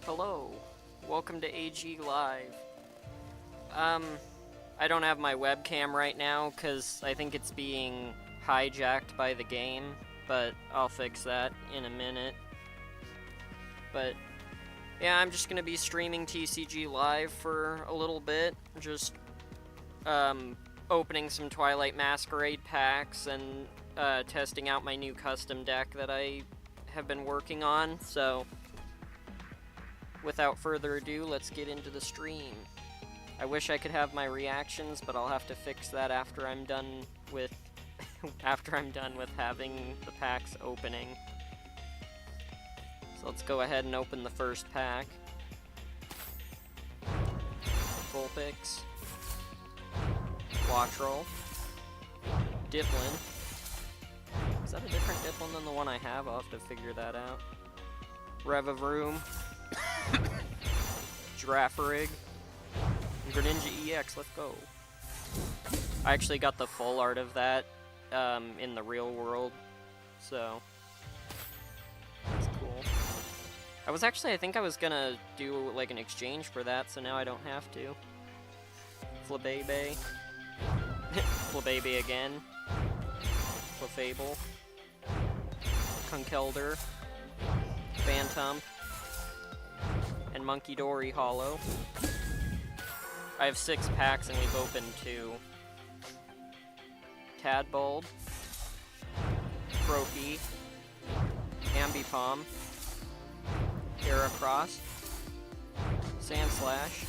Hello, welcome to AG Live. I don't have my webcam right now because I think it's being hijacked by the game, but I'll fix that in a minute. But yeah, I'm just gonna be streaming TCG Live for a little bit, just opening some Twilight Masquerade packs and testing out my new custom deck that I have been working on, so without further ado, let's get into the stream. I wish I could have my reactions, but I'll have to fix that after I'm done with having the packs opening. So let's go ahead and open the first pack. Vulpix, Quattro, Diplin. Is that a different Diplin than the one I have? I'll have to figure that out. Revavroom, Girafarig, and Greninja EX, let's go. I actually got the full art of that in the real world, so that's cool. I think I was gonna do like an exchange for that, so now I don't have to. Flabébé, Flabébé again, Clefable, Conkeldurr, Phantom, and Munkidori Hollow. I have 6 packs and we've opened 2. Tadbulb, Brophy, Ambipom, Heracross, Sandslash,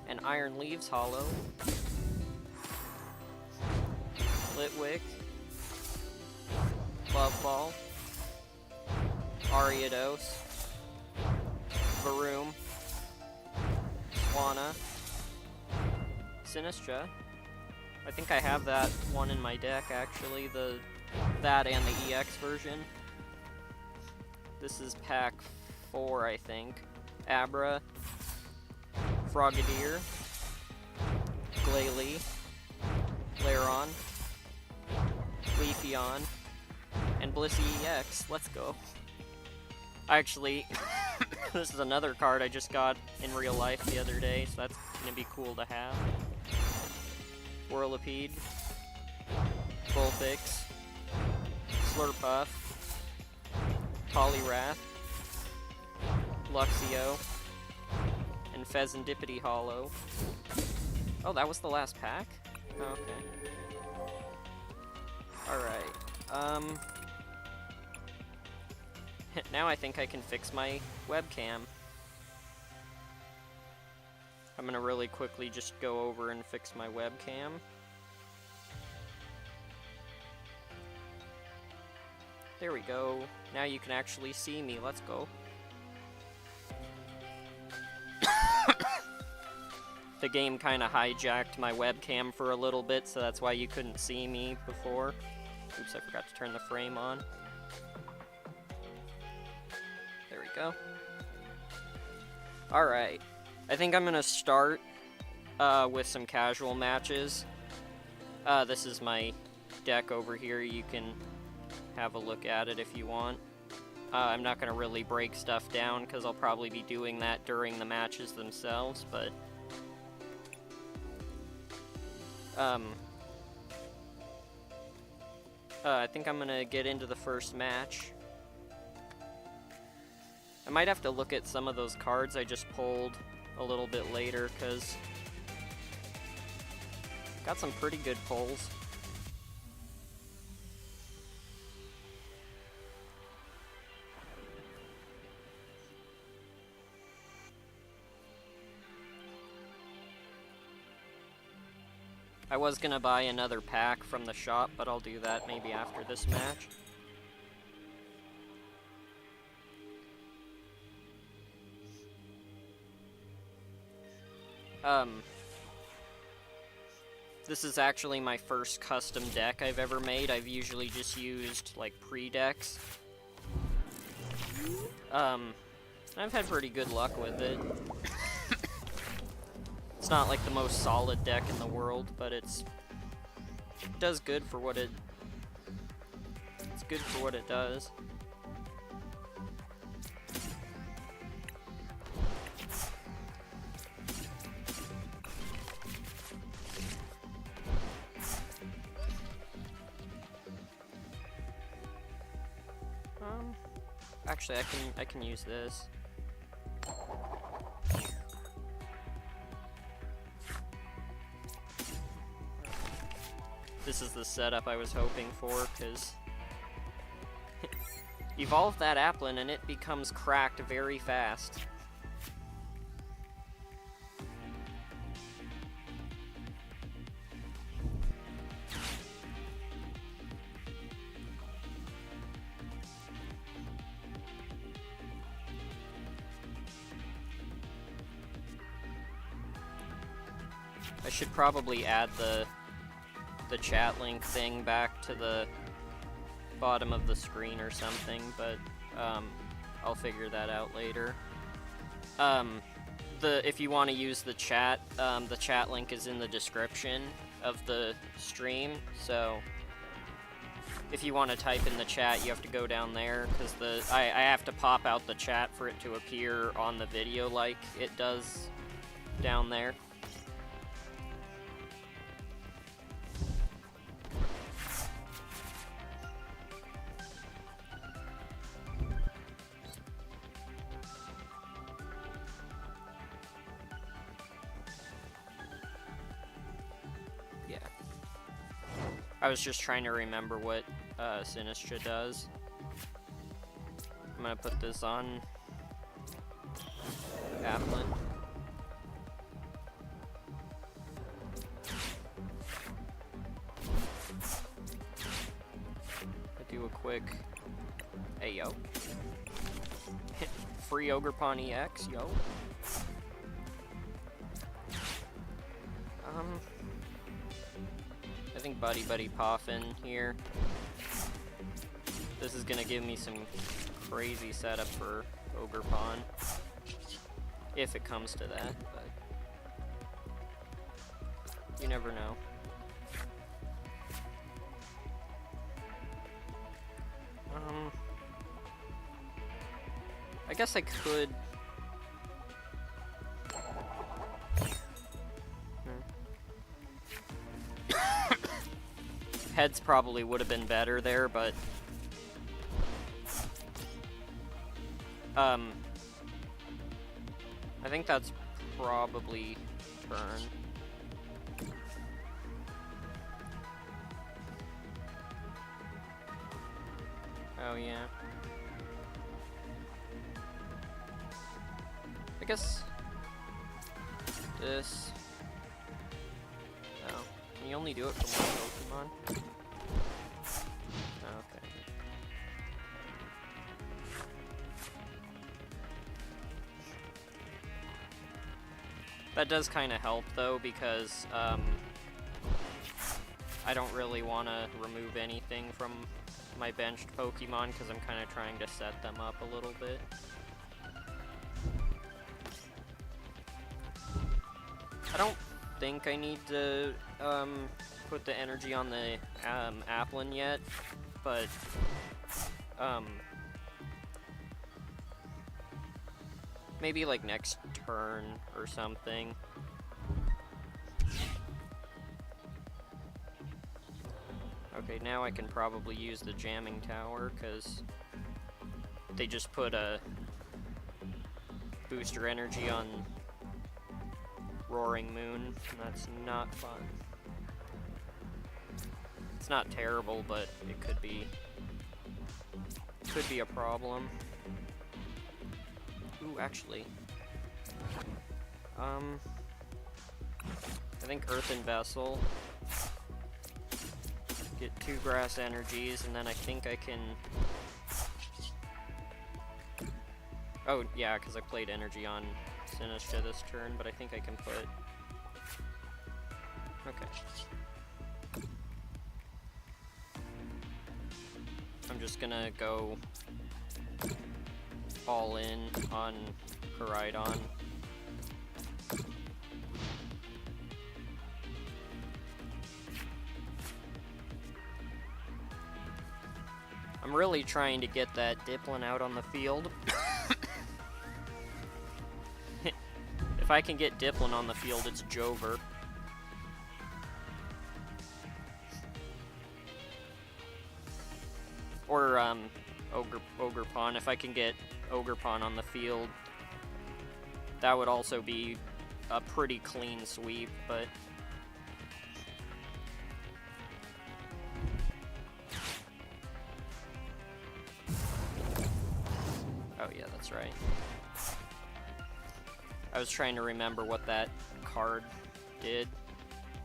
and Iron Leaves Hollow, Litwick, Loveball, Ariados, Varoom, Swanna, Sinistra. I think I have that one in my deck actually, that and the EX version. This is pack 4, I think. Abra, Frogadier, Glalie, Lairon, Leafeon, and Blissey EX. Let's go. Actually, this is another card I just got in real life the other day, so that's gonna be cool to have. Whirlipede, Vulpix, Slurpuff, Poliwrath, Luxio, and Pheasantipity Hollow. Oh, that was the last pack? Oh, okay. Alright, now I think I can fix my webcam. I'm gonna really quickly just go over and fix my webcam. There we go. Now you can actually see me. Let's go. The game kind of hijacked my webcam for a little bit, so that's why you couldn't see me before. Oops, I forgot to turn the frame on. There we go. Alright. I think I'm gonna start with some casual matches. This is my deck over here. You can have a look at it if you want. I'm not gonna really break stuff down because I'll probably be doing that during the matches themselves, but I think I'm gonna get into the first match. I might have to look at some of those cards I just pulled a little bit later, because got some pretty good pulls. I was gonna buy another pack from the shop, but I'll do that maybe after this match. This is actually my first custom deck I've ever made. I've usually just used, like, pre-decks. I've had pretty good luck with it. It's not, like, the most solid deck in the world, but it does good for what it... It's good for what it does. Actually, I can use this. This is the setup I was hoping for, because evolve that Applin and it becomes cracked very fast. I should probably add the chat link thing back to the bottom of the screen or something, but I'll figure that out later. If you want to use the chat link is in the description of the stream, so if you want to type in the chat, you have to go down there, because I have to pop out the chat for it to appear on the video like it does down there. I was just trying to remember what Sinistra does. I'm gonna put this on Applin. I do a quick, hey yo, free Ogerpon EX, yo. I think Buddy Poffin here. This is gonna give me some crazy setup for Ogerpon, if it comes to that, but you never know. I guess I could. Heads probably would have been better there, but I think that's probably turn. Oh yeah. I guess this. Oh, can you only do it for one Pokemon? Okay. That does kind of help though, because I don't really want to remove anything from my benched Pokemon, because I'm kind of trying to set them up a little bit. I don't think I need to put the energy on the Applin yet, but maybe like next turn or something. Okay, now I can probably use the jamming tower, because they just put a booster energy on Roaring Moon, and that's not fun. It's not terrible, but it could be a problem. Ooh, actually, I think Earthen Vessel. Get 2 grass energies, and then I think I can. Oh yeah, because I played energy on Sinistra this turn, but I think I can put. Okay. I'm just gonna go all in on Koraidon. I'm really trying to get that Diplin out on the field. If I can get Diplin on the field, it's Jover. Or Ogerpon if if I can get Ogerpon on the field, that would also be a pretty clean sweep, but... Oh yeah, that's right. I was trying to remember what that card did.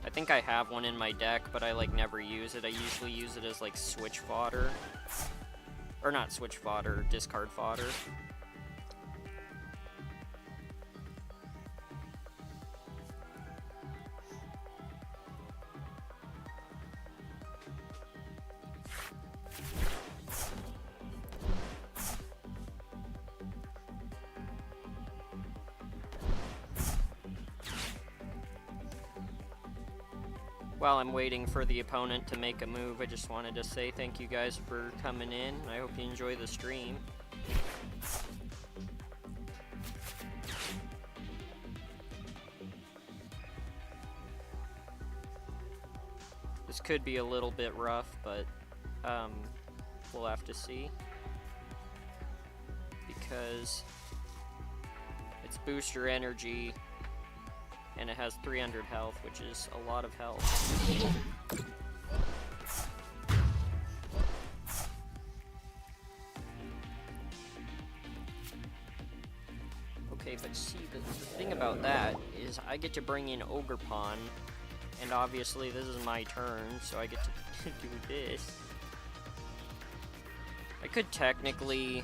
I think I have one in my deck, but I like never use it. I usually use it as like switch fodder. Or not switch fodder, discard fodder. While I'm waiting for the opponent to make a move, I just wanted to say thank you guys for coming in. I hope you enjoy the stream. This could be a little bit rough, but we'll have to see. Because it's booster energy. And it has 300 health, which is a lot of health. Okay, but see, the thing about that is I get to bring in Ogerpon, and obviously this is my turn, so I get to do this. I could technically...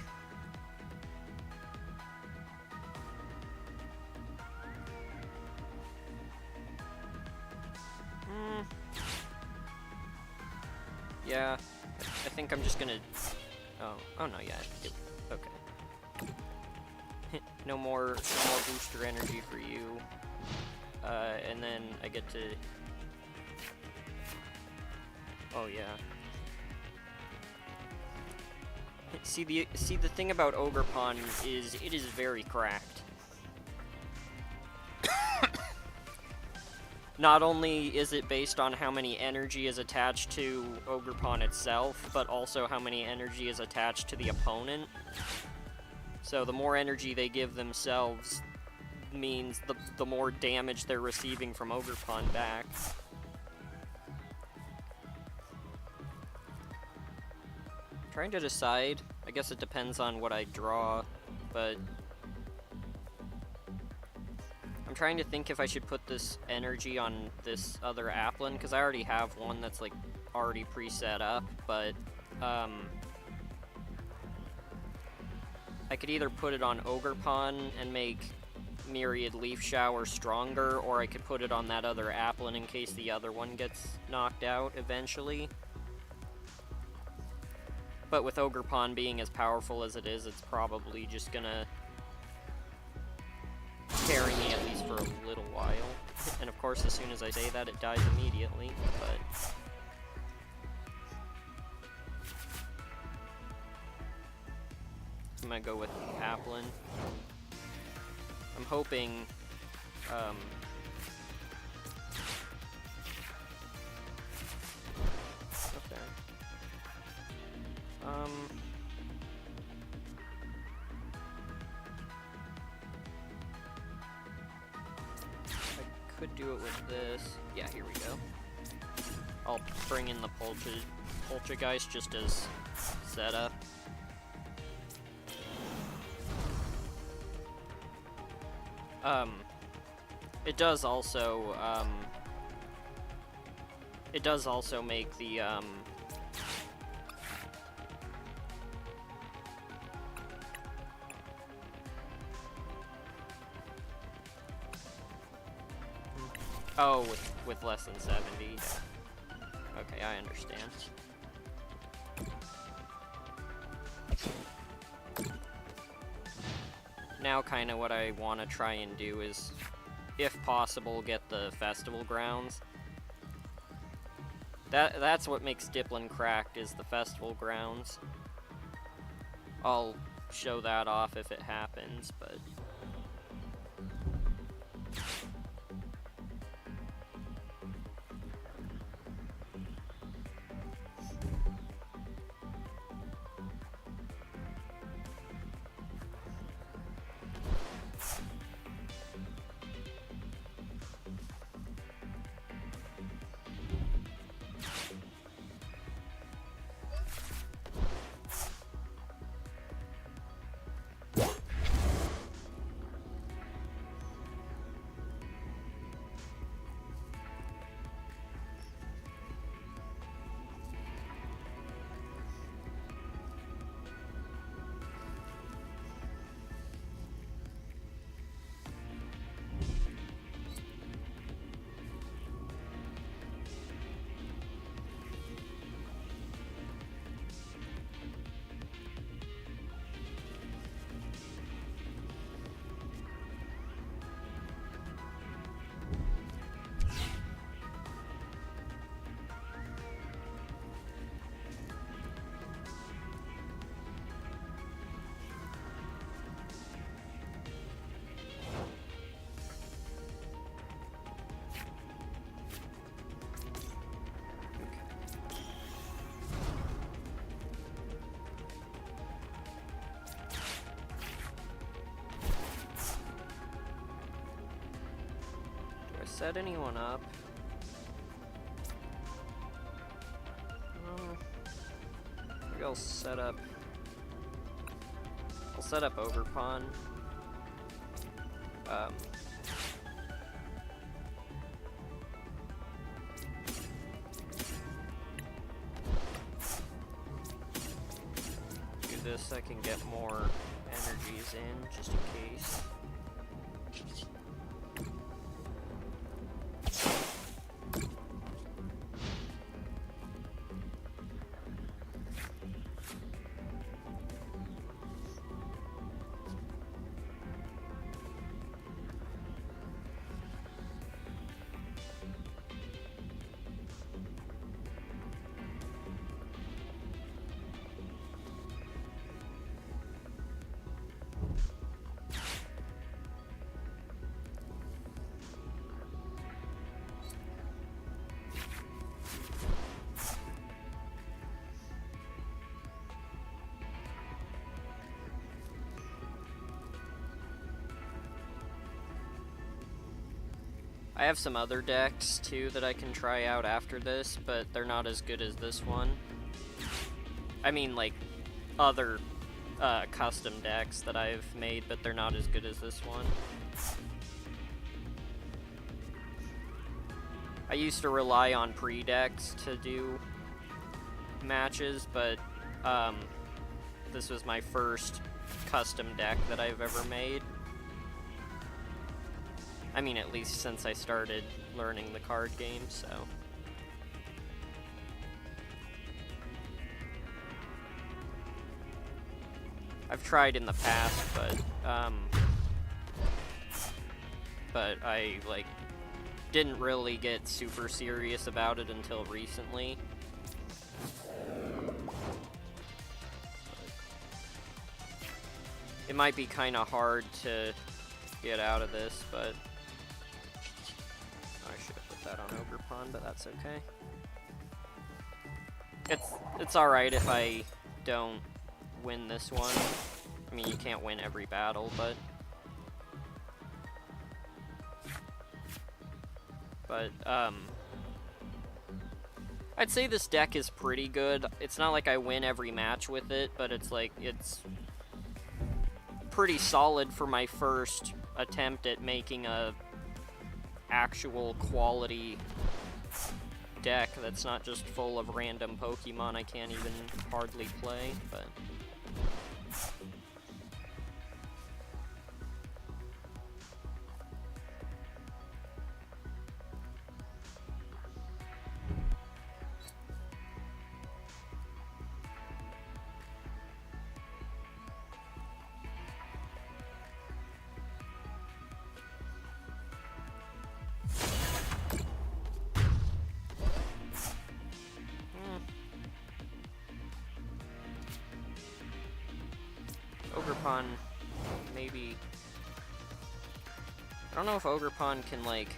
Yeah, I think I'm just gonna... Oh no, yeah, okay. no more booster energy for you. And then I get to... Oh yeah. See the thing about Ogerpon is it is very cracked. Not only is it based on how many energy is attached to Ogerpon itself, but also how many energy is attached to the opponent. So the more energy they give themselves means the more damage they're receiving from Ogerpon back. Trying to decide. I guess it depends on what I draw, but... I'm trying to think if I should put this energy on this other Applin, because I already have one that's like already preset up, but I could either put it on Ogerpon and make Myriad Leaf Shower stronger, or I could put it on that other Applin in case the other one gets knocked out eventually. But with Ogerpon being as powerful as it is, it's probably just gonna carry me at least for a little while. And of course, as soon as I say that, it dies immediately, but... I'm gonna go with Applin. I'm hoping, okay. I could do it with this. Yeah, here we go. I'll bring in the Poltergeist just as setup. It does also make the, oh, with less than 70. Okay, I understand. Now kind of what I want to try and do is, if possible, get the Festival Grounds. That's what makes Diplin cracked, is the Festival Grounds. I'll show that off if it happens, but... set anyone up? Maybe I'll set up Overpawn. Do this, I can get more energies in, just in case. I have some other decks too that I can try out after this, but they're not as good as this one. I mean, like, other custom decks that I've made, but they're not as good as this one. I used to rely on pre-decks to do matches, but this was my first custom deck that I've ever made. I mean, at least since I started learning the card game, so. I've tried in the past, but I, like, didn't really get super serious about it until recently. It might be kind of hard to get out of this, but I should have put that on Overpawn, but that's okay. It's alright if I don't win this one. I mean, you can't win every battle, but I'd say this deck is pretty good. It's not like I win every match with it, but it's like, it's pretty solid for my first attempt at making a actual quality deck that's not just full of random Pokemon I can't even hardly play, but Ogerpon, maybe. I don't know if Ogerpon can, like.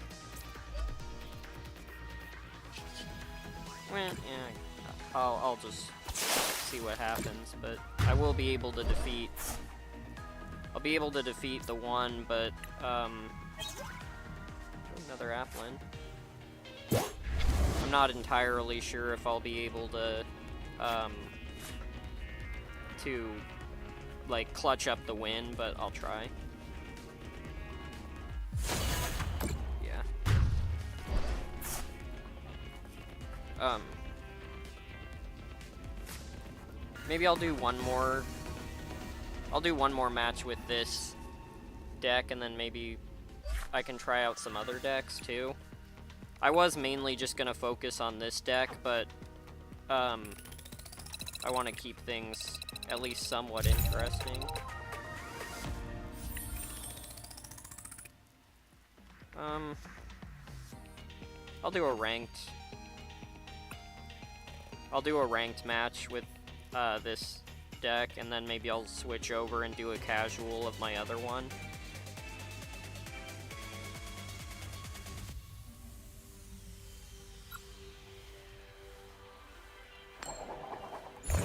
Well, yeah, I'll just see what happens, but I will be able to defeat. I'll be able to defeat the one, but another Applin. I'm not entirely sure if I'll be able to like clutch up the win, but I'll try. Yeah. Maybe I'll do one more. I'll do one more match with this deck, and then maybe I can try out some other decks too. I was mainly just gonna focus on this deck, but I want to keep things at least somewhat interesting. I'll do a ranked match with this deck, and then maybe I'll switch over and do a casual of my other one.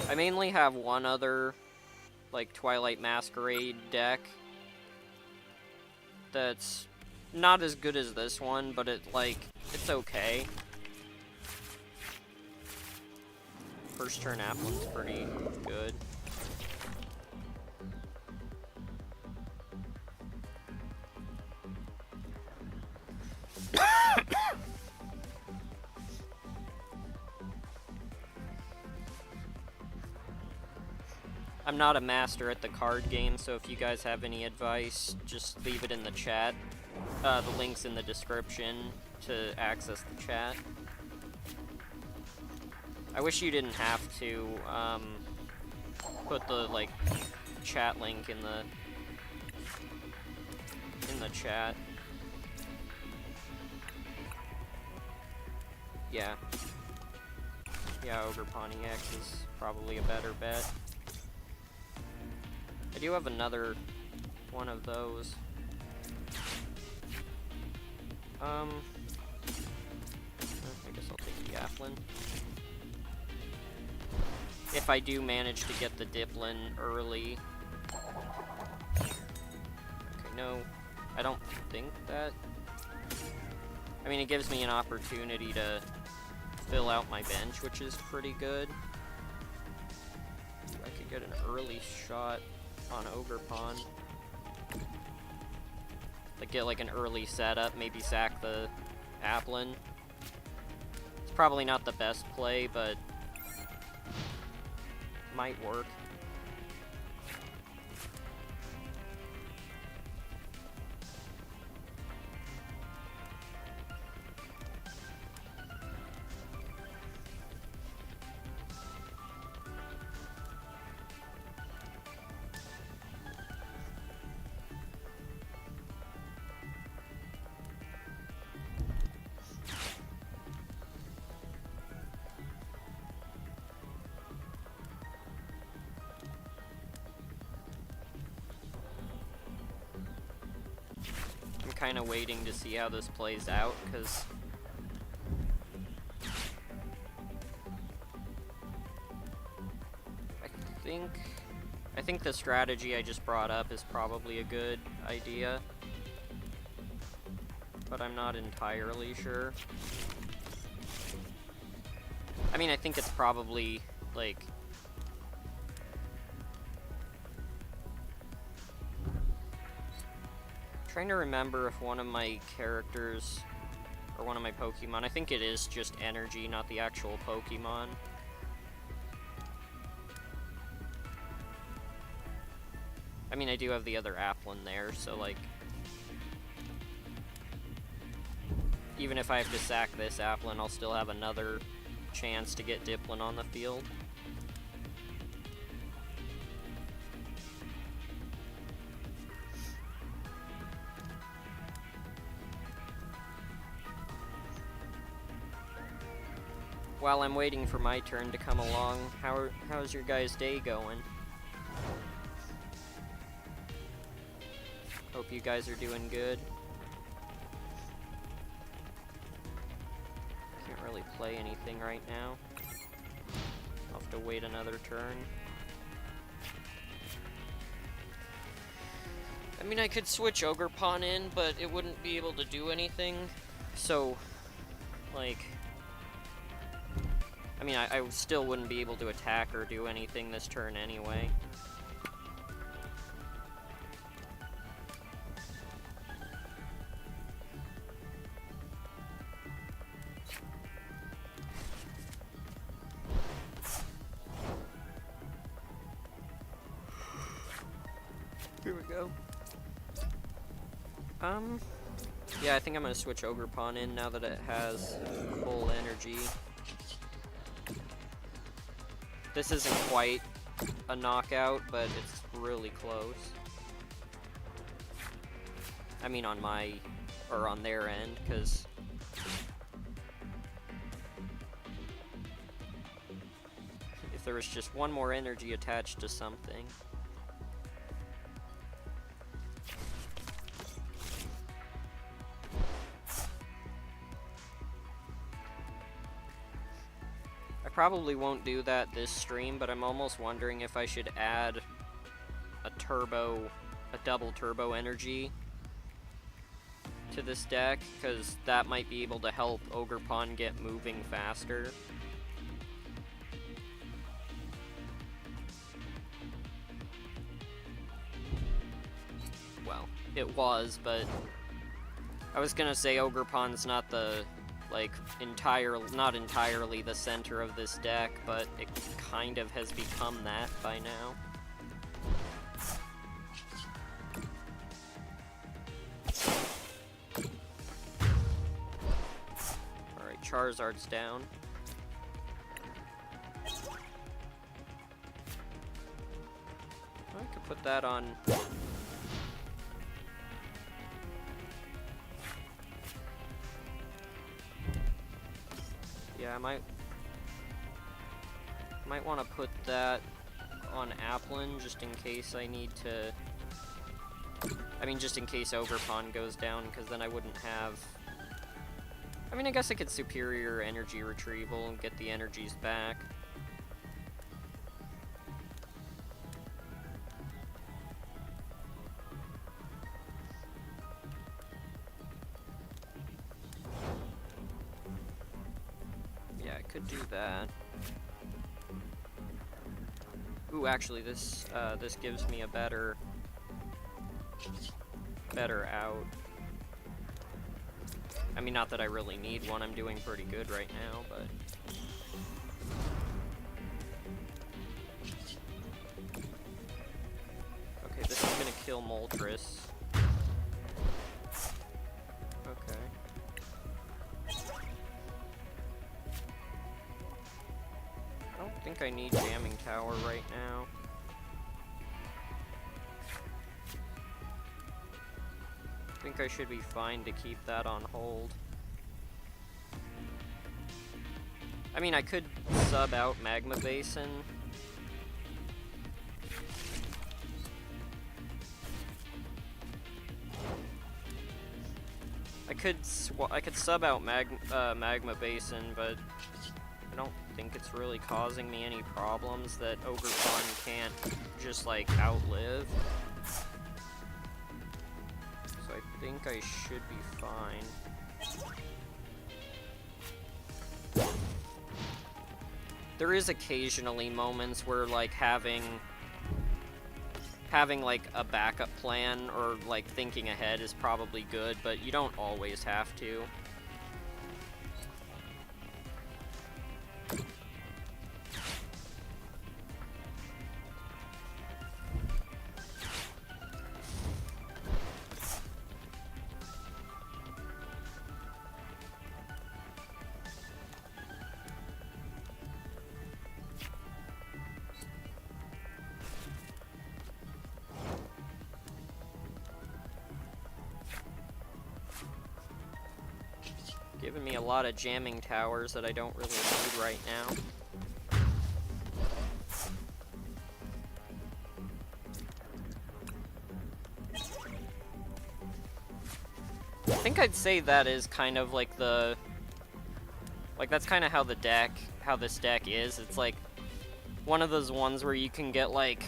I mainly have one other, like, Twilight Masquerade deck that's not as good as this one, but it's okay. First turn Applin's pretty good. I'm not a master at the card game, so if you guys have any advice, just leave it in the chat. The link's in the description to access the chat. I wish you didn't have to put the chat link in the chat. Yeah. Yeah, Ogre Pawnee X is probably a better bet. I do have another one of those. I guess I'll take the Applin. If I do manage to get the Diplin early. Okay, no, I don't think that. I mean, it gives me an opportunity to fill out my bench, which is pretty good. I could get an early shot on Ogre Pawn. Get an early setup, maybe sack the Applin. It's probably not the best play, but might work. Kind of waiting to see how this plays out, because I think the strategy I just brought up is probably a good idea, but I'm not entirely sure. I mean, I think it's probably trying to remember if one of my characters, or one of my Pokemon, I think it is just energy, not the actual Pokemon. I mean, I do have the other Applin there, so even if I have to sack this Applin, I'll still have another chance to get Diplin on the field. While I'm waiting for my turn to come along, how's your guys' day going? Hope you guys are doing good. Can't really play anything right now. I'll have to wait another turn. I mean, I could switch Ogre Pawn in, but it wouldn't be able to do anything. So, I mean, I still wouldn't be able to attack or do anything this turn anyway. Here we go. Yeah, I think I'm gonna switch Ogre Pawn in now that it has full energy. This isn't quite a knockout, but it's really close. I mean, on their end, because if there was just one more energy attached to something. Probably won't do that this stream, but I'm almost wondering if I should add a double turbo energy to this deck, because that might be able to help Ogerpon get moving faster. Well, it was, but I was gonna say Ogerpon's not the, like, not entirely the center of this deck, but it kind of has become that by now. Alright, Charizard's down. I could put that on... Yeah, I might want to put that on Applin just in case I need to... I mean, just in case Ogerpon goes down, because then I wouldn't have... I mean, I guess I could Superior Energy Retrieval and get the energies back. Could do that. Ooh, actually, this gives me a better out. I mean, not that I really need one. I'm doing pretty good right now, but okay, this is gonna kill Moltres. Okay. I don't think I need Jamming Tower right now. I think I should be fine to keep that on hold. I mean, I could sub out Magma Basin. I could sub out Magma Basin, but I don't think it's really causing me any problems that Ogerpon can't just, like, outlive. So I think I should be fine. There is occasionally moments where, like, having like a backup plan or like thinking ahead is probably good, but you don't always have to. Giving me a lot of Jamming Towers that I don't really need right now. I think I'd say that is kind of like the... Like, that's kind of how this deck is. It's like one of those ones where you can get, like,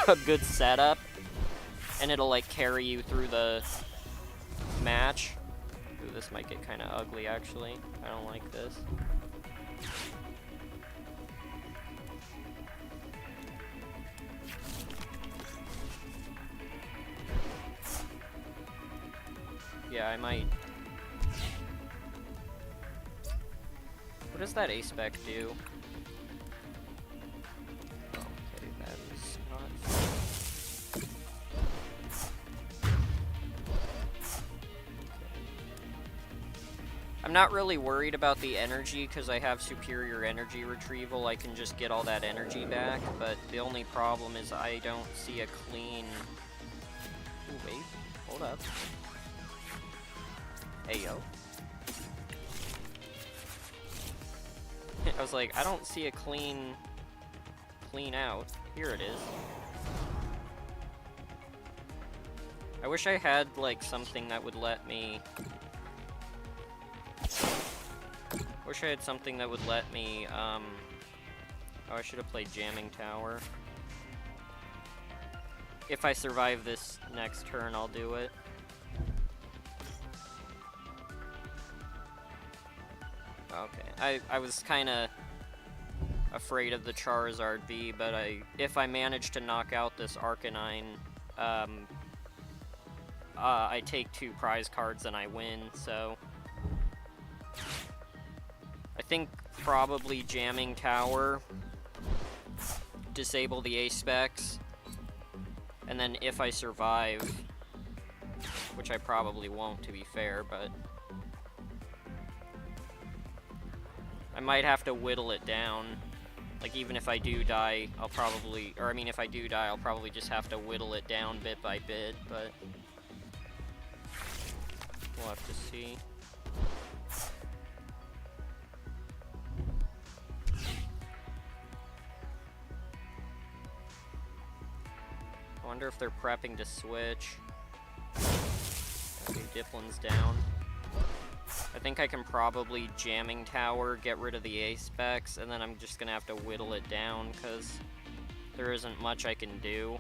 a good setup, and it'll, like, carry you through the match. Ooh, this might get kind of ugly, actually. I don't like this. Yeah, I might... What does that A-Spec do? Okay, that is not... I'm not really worried about the energy because I have Superior Energy Retrieval. I can just get all that energy back, but the only problem is I don't see a clean... Ooh, wait, hold up. Hey, yo. I was like, I don't see a clean out. Here it is. I wish I had, like, something that would let me... Wish I had something that would let me, Oh, I should have played Jamming Tower. If I survive this next turn, I'll do it. Okay, I was kind of afraid of the Charizard V, but if I manage to knock out this Arcanine, I take 2 prize cards and I win, so... I think probably jamming Tower, disable the A-Specs, and then if I survive, which I probably won't to be fair, but... I might have to whittle it down. Like, even if I do die, I'll probably... Or, I mean, if I do die, I'll probably just have to whittle it down bit by bit, but... We'll have to see. I wonder if they're prepping to switch. Okay, Diplin's down. I think I can probably jamming Tower, get rid of the A-Specs, and then I'm just gonna have to whittle it down, because there isn't much I can do.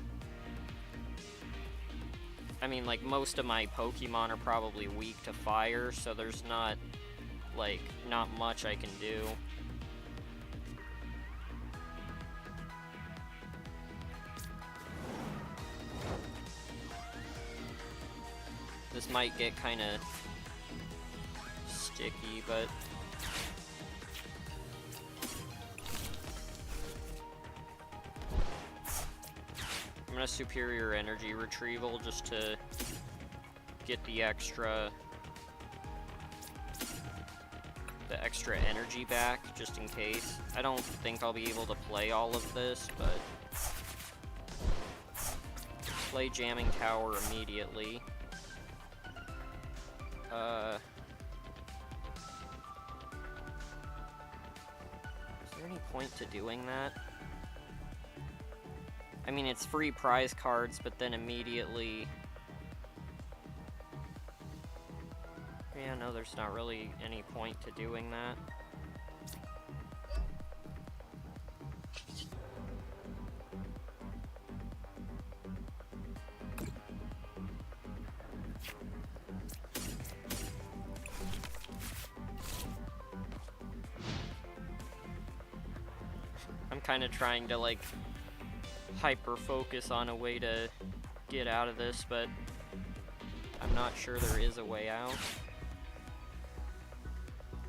I mean, like, most of my Pokemon are probably weak to fire, so there's not, like, not much I can do. This might get kind of sticky, but... I'm gonna Superior Energy Retrieval just to get the extra energy back, just in case. I don't think I'll be able to play all of this, but... Play Jamming Tower immediately. Is there any point to doing that? I mean, it's free prize cards, but then immediately... Yeah, no, there's not really any point to doing that. I'm kind of trying to, like, hyper-focus on a way to get out of this, but I'm not sure there is a way out.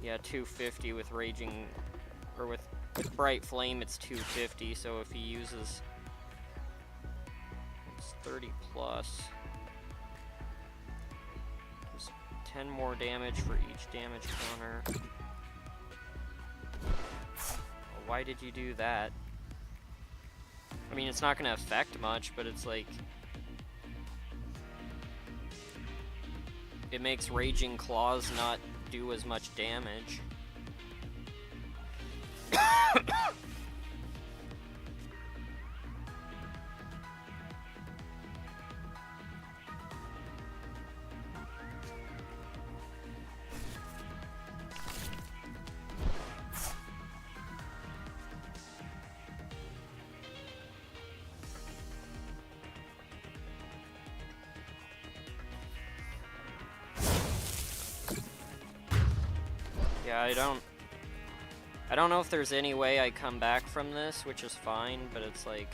Yeah, 250 with Raging, or with Bright Flame it's 250, so if he uses... It's 30 plus. Just 10 more damage for each damage counter. Why did you do that? I mean, it's not gonna affect much, but it's like... It makes Raging Claws not do as much damage. Yeah, I don't know if there's any way I come back from this, which is fine, but it's like,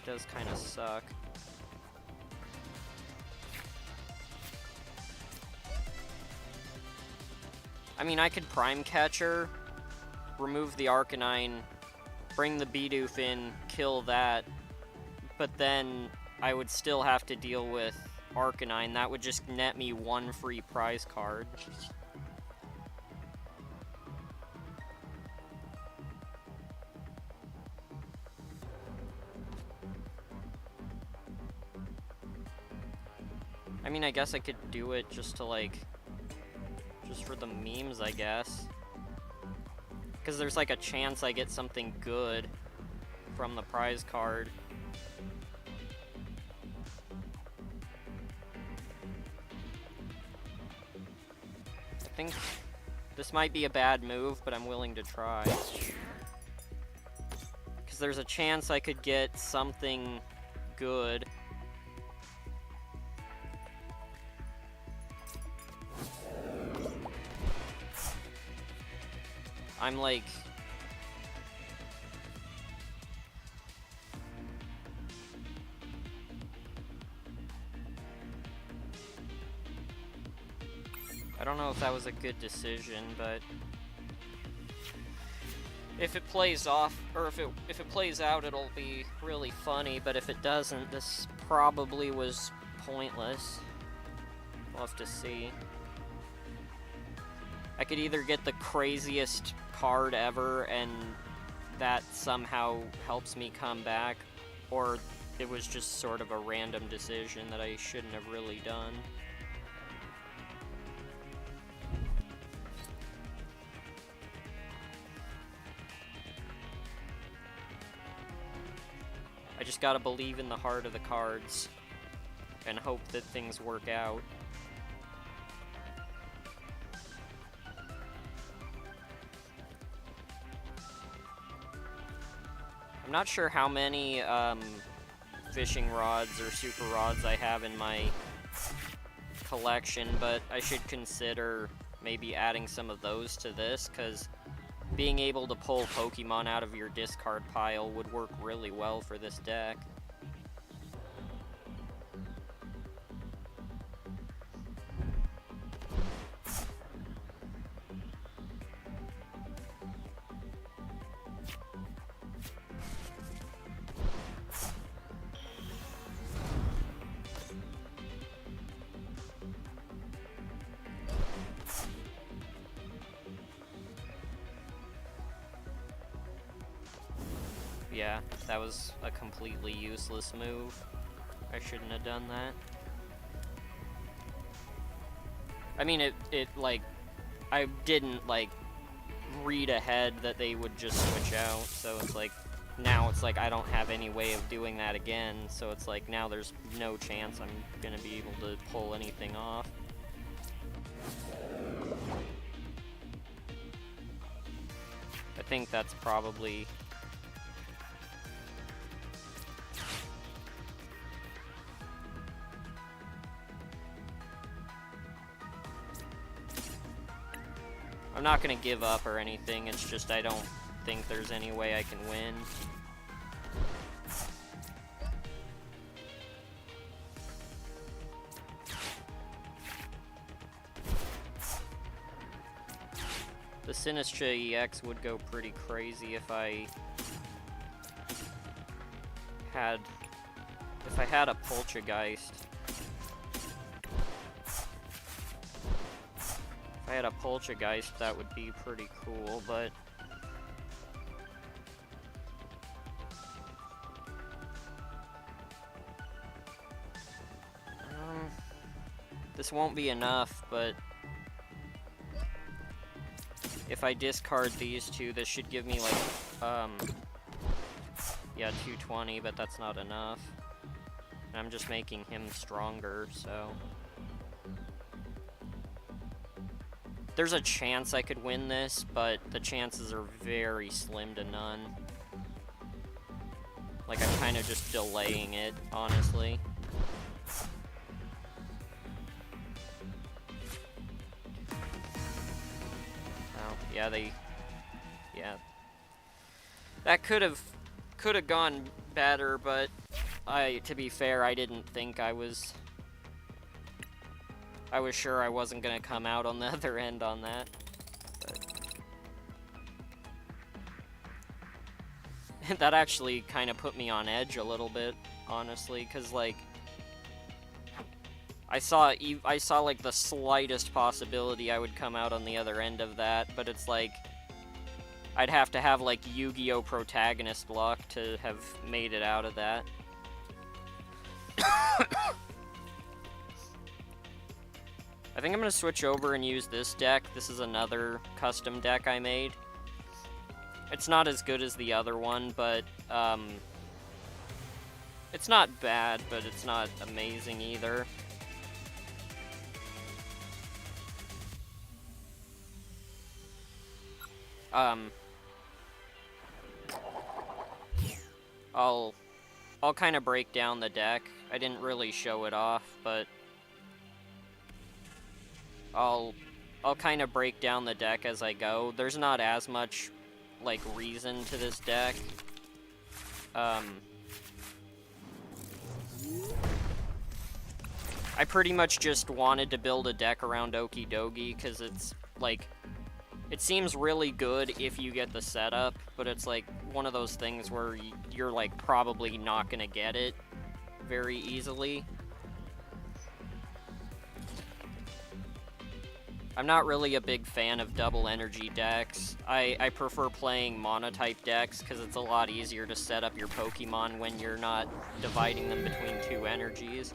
it does kind of suck. I mean, I could Prime Catcher, remove the Arcanine, bring the Bidoof in, kill that, but then I would still have to deal with Arcanine. That would just net me 1 free prize card. I mean, I guess I could do it just to, like, just for the memes, I guess. Because there's, like, a chance I get something good from the prize card. I think this might be a bad move, but I'm willing to try. Because there's a chance I could get something good. I'm like... I don't know if that was a good decision, but... If it plays off, or if it plays out, it'll be really funny, but if it doesn't, this probably was pointless. We'll have to see. I could either get the craziest card ever, and that somehow helps me come back, or it was just sort of a random decision that I shouldn't have really done. I just gotta believe in the heart of the cards and hope that things work out. I'm not sure how many fishing rods or super rods I have in my collection, but I should consider maybe adding some of those to this, because being able to pull Pokemon out of your discard pile would work really well for this deck. Yeah, that was a completely useless move. I shouldn't have done that. I mean, it like, I didn't, like, read ahead that they would just switch out, so it's like, now it's like I don't have any way of doing that again, so it's like, now there's no chance I'm gonna be able to pull anything off. I think that's probably... I'm not gonna give up or anything, it's just I don't think there's any way I can win. The Sinistra EX would go pretty crazy if I had a Poltergeist. If I had a Poltergeist, that would be pretty cool, but... this won't be enough, but... if I discard these two, this should give me, like, yeah, 220, but that's not enough. And I'm just making him stronger, so... there's a chance I could win this, but the chances are very slim to none. Like, I'm kind of just delaying it, honestly. Oh, yeah, yeah. That could have gone better, but to be fair, I didn't think I was sure I wasn't gonna come out on the other end on that. But that actually kind of put me on edge a little bit, honestly, because, like, I saw like the slightest possibility I would come out on the other end of that, but it's like I'd have to have, like, Yu-Gi-Oh! Protagonist luck to have made it out of that. I think I'm going to switch over and use this deck. This is another custom deck I made. It's not as good as the other one, but it's not bad, but it's not amazing either. I'll kind of break down the deck. I didn't really show it off, but I'll I'll kind of break down the deck as I go. There's not as much, like, reason to this deck. I pretty much just wanted to build a deck around Okie Dokie, because it's, like, it seems really good if you get the setup, but it's, like, one of those things where you're, like, probably not gonna get it very easily. I'm not really a big fan of double energy decks. I prefer playing monotype decks, because it's a lot easier to set up your Pokemon when you're not dividing them between two energies.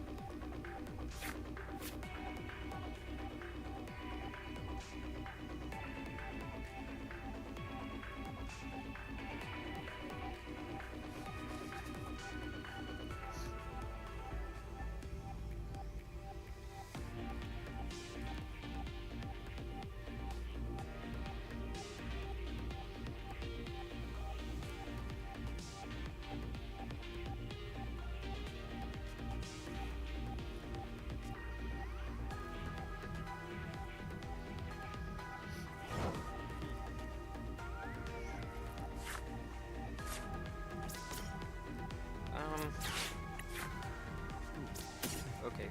Okay,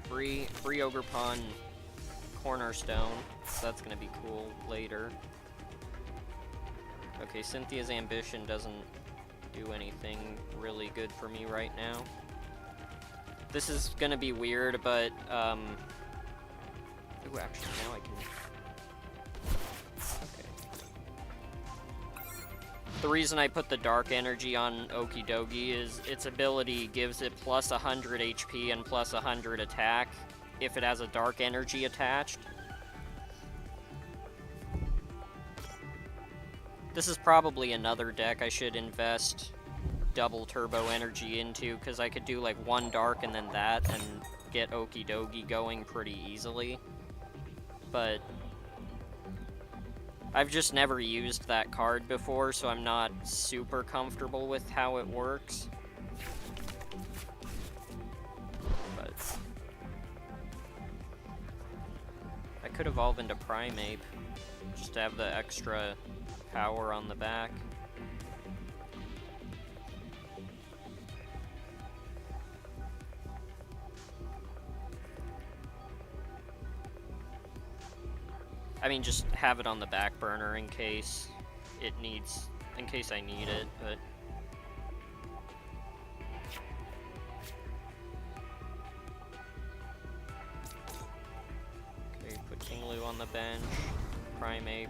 free Ogre Pun Cornerstone, so that's gonna be cool later. Okay, Cynthia's Ambition doesn't do anything really good for me right now. This is gonna be weird, but, ooh, actually, now I can... Okay. The reason I put the Dark Energy on Okie Dokie is its ability gives it plus 100 HP and plus 100 attack if it has a Dark Energy attached. This is probably another deck I should invest double Turbo Energy into, because I could do like one Dark and then that and get Okie Dokie going pretty easily. But I've just never used that card before, so I'm not super comfortable with how it works. But I could evolve into Primeape, just to have the extra power on the back. I mean, just have it on the back burner in case it needs, in case I need it, but... Okay, put Kinglu on the bench, Primeape.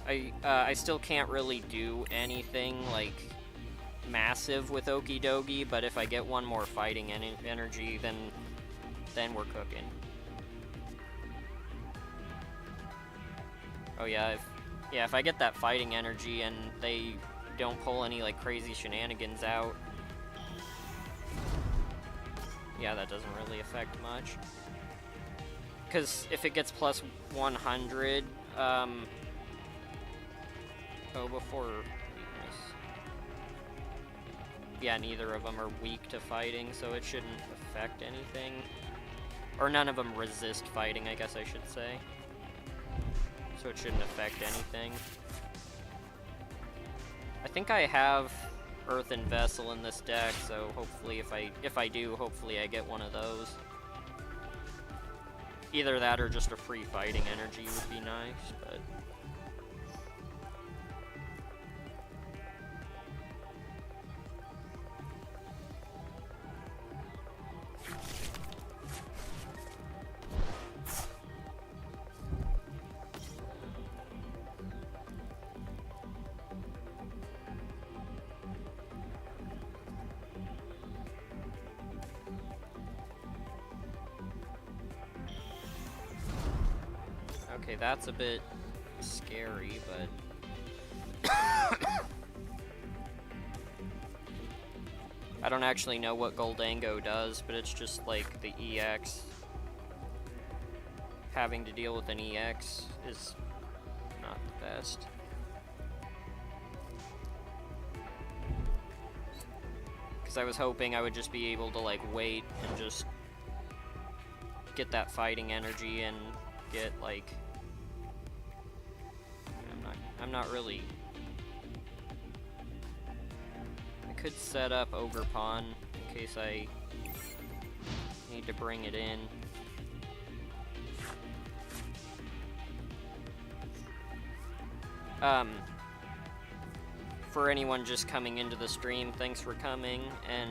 I still can't really do anything, like, massive with Okie Dokie, but if I get one more fighting energy, then we're cooking. Oh yeah, if I get that fighting energy and they don't pull any like crazy shenanigans out, yeah, that doesn't really affect much. Because if it gets plus 100, oh, before weakness. Yeah, neither of them are weak to fighting, so it shouldn't affect anything. Or none of them resist fighting, I guess I should say. So it shouldn't affect anything. I think I have Earthen Vessel in this deck, so hopefully if I do, hopefully I get one of those. Either that or just a free fighting energy would be nice, but... Okay, that's a bit scary, but... I don't actually know what Goldango does, but it's just like the EX. Having to deal with an EX is not the best. Because I was hoping I would just be able to like wait and just get that fighting energy and get, like... I'm not really... I could set up Ogre Pawn in case I need to bring it in. For anyone just coming into the stream, thanks for coming, and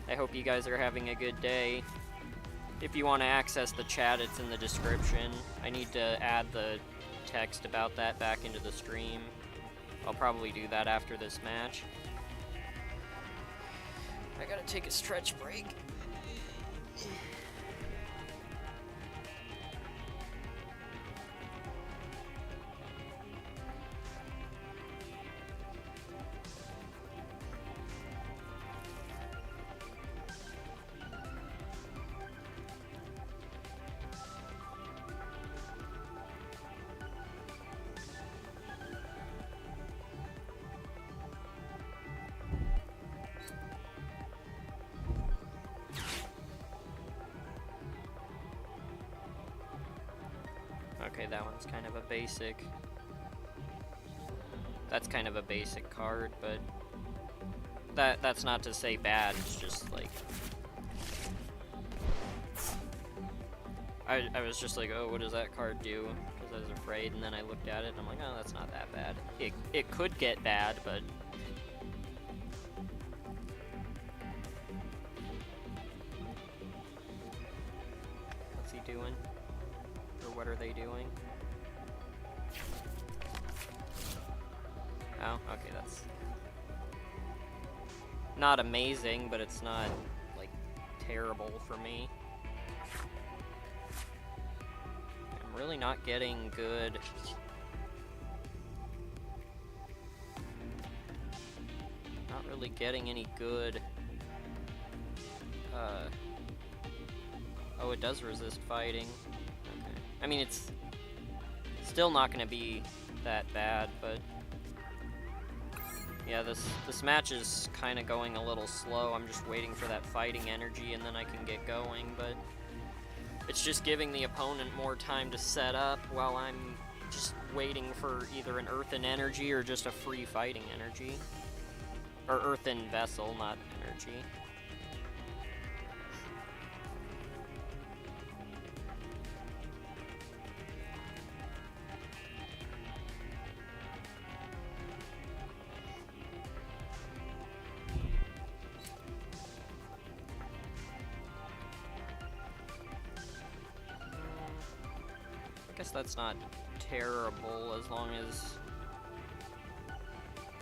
I hope you guys are having a good day. If you want to access the chat, it's in the description. I need to add the text about that back into the stream. I'll probably do that after this match. I gotta take a stretch break. Okay, that one's kind of a basic. That's kind of a basic card, but that's not to say bad, it's just like... I was just like, oh, what does that card do? Because I was afraid, and then I looked at it, and I'm like, oh, that's not that bad. It could get bad, but... What's he doing? Or what are they doing? Oh, okay, that's not amazing, but it's not, like, terrible for me. I'm really not getting good... Not really getting any good... Oh, it does resist fighting. Okay. I mean, it's still not gonna be that bad, but... Yeah, this match is kind of going a little slow. I'm just waiting for that fighting energy and then I can get going, but it's just giving the opponent more time to set up while I'm just waiting for either an earthen energy or just a free fighting energy. Or earthen vessel, not energy. That's not terrible as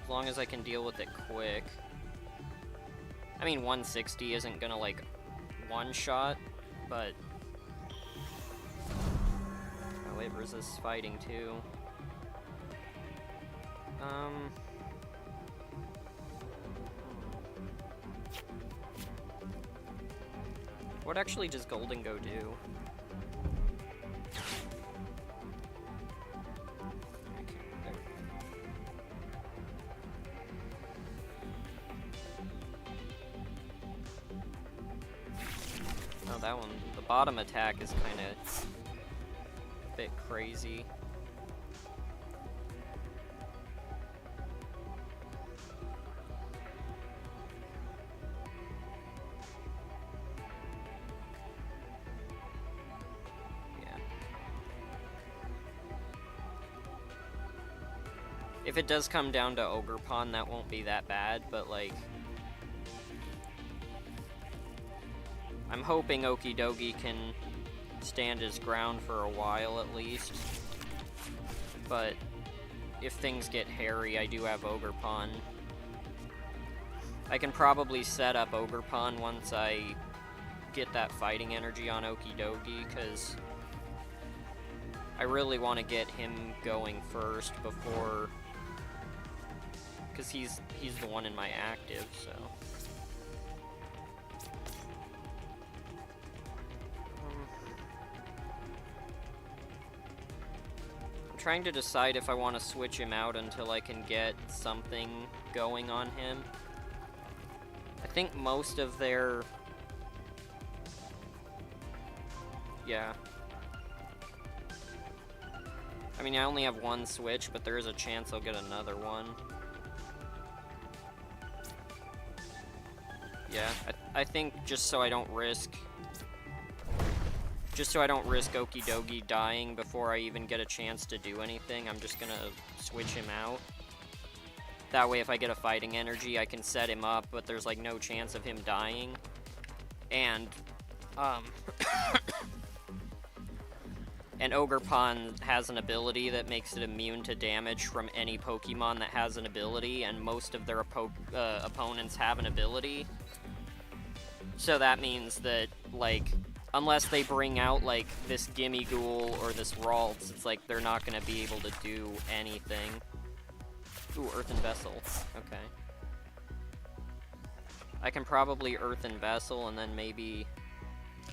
long as I can deal with it quick. I mean, 160 isn't gonna like one-shot, but oh, it resists fighting too. What actually does Golden Go do? That one, the bottom attack is kind of a bit crazy. Yeah. If it does come down to Ogre Pawn, that won't be that bad, but like... I'm hoping Okidogi can stand his ground for a while at least. But if things get hairy, I do have Ogre Pawn. I can probably set up Ogre Pawn once I get that fighting energy on Okidogi, because I really want to get him going first before... Because he's the one in my active, so... Trying to decide if I want to switch him out until I can get something going on him. I think most of their Yeah. I mean, I only have one switch, but there is a chance I'll get another one. Yeah, I think just so I don't risk... Just so I don't risk Okie Dokie dying before I even get a chance to do anything, I'm just gonna switch him out. That way if I get a fighting energy, I can set him up, but there's like no chance of him dying. And, and Ogerpon has an ability that makes it immune to damage from any Pokemon that has an ability, and most of their opponents have an ability. So that means that, like, unless they bring out, like, this Gimmighoul or this Ralts, it's like they're not going to be able to do anything. Ooh, Earthen Vessel. Okay. I can probably Earthen Vessel and then maybe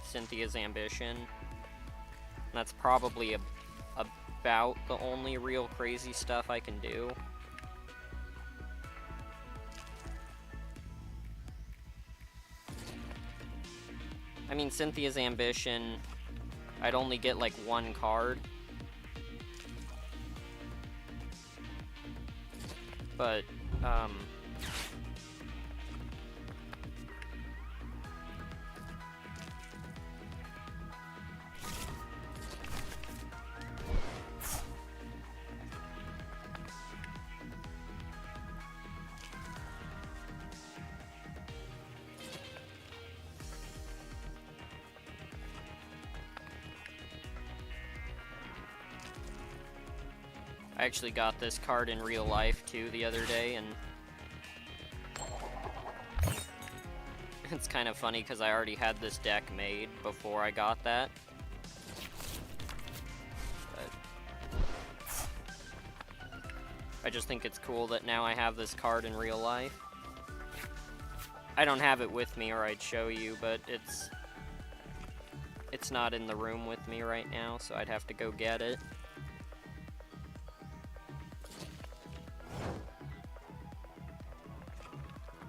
Cynthia's Ambition. That's probably about the only real crazy stuff I can do. I mean, Cynthia's Ambition, I'd only get like one card. But, I actually got this card in real life too the other day, and it's kind of funny because I already had this deck made before I got that. But I just think it's cool that now I have this card in real life. I don't have it with me or I'd show you, but it's not in the room with me right now, so I'd have to go get it.